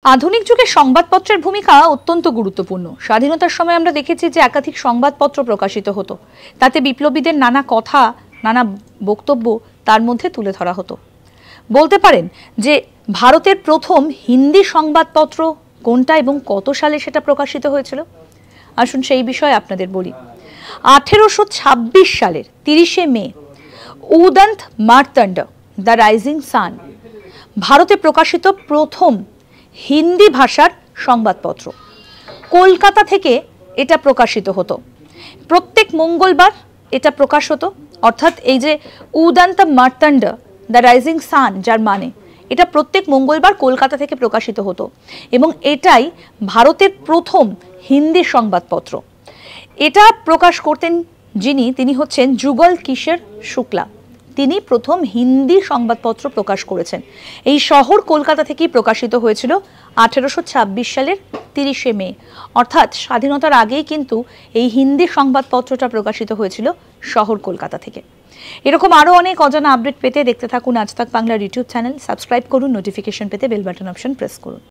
আধুনিক যুগে সংবাদপত্রের ভূমিকা অত্যন্ত গুরুত্বপূর্ণ। স্বাধীনতার সময় আমরা দেখেছি যে একাধিক সংবাদপত্র প্রকাশিত হতো, তাতে বিপ্লবীদের নানা কথা, নানা বক্তব্য তার মধ্যে তুলে ধরা হতো। বলতে পারেন যে ভারতের প্রথম হিন্দি সংবাদপত্র কোনটা এবং কত সালে সেটা প্রকাশিত হয়েছিল? আসুন সেই বিষয়ে আপনাদের বলি। 1826 সালের 30শে মে উদন্ত মার্তণ্ড দ্য রাইজিং সান ভারতে প্রকাশিত প্রথম হিন্দি ভাষার সংবাদপত্র। কলকাতা থেকে এটা প্রকাশিত হতো। প্রত্যেক মঙ্গলবার এটা প্রকাশ হতো। অর্থাৎ এই যে উদন্ত মার্তণ্ড দ্য রাইজিং সান, যার মানে এটা প্রত্যেক মঙ্গলবার কলকাতা থেকে প্রকাশিত হতো এবং এটাই ভারতের প্রথম হিন্দি সংবাদপত্র। এটা প্রকাশ করতেন তিনি হচ্ছেন যুগল কিশোর শুক্লা। তিনি প্রথম হিন্দি সংবাদপত্র প্রকাশ করেছেন। এই শহর কলকাতা থেকেই প্রকাশিত হয়েছিল 1826 সালের 30শে মে। অর্থাৎ স্বাধীনতার আগেই কিন্তু এই হিন্দি সংবাদপত্রটা প্রকাশিত হয়েছিল শহর কলকাতা থেকে। এরকম আরও অনেক অজানা আপডেট পেতে দেখতে থাকুন আজ তাক বাংলার ইউটিউব চ্যানেল। সাবস্ক্রাইব করুন, নোটিফিকেশন পেতে বেল বাটন অপশন প্রেস করুন।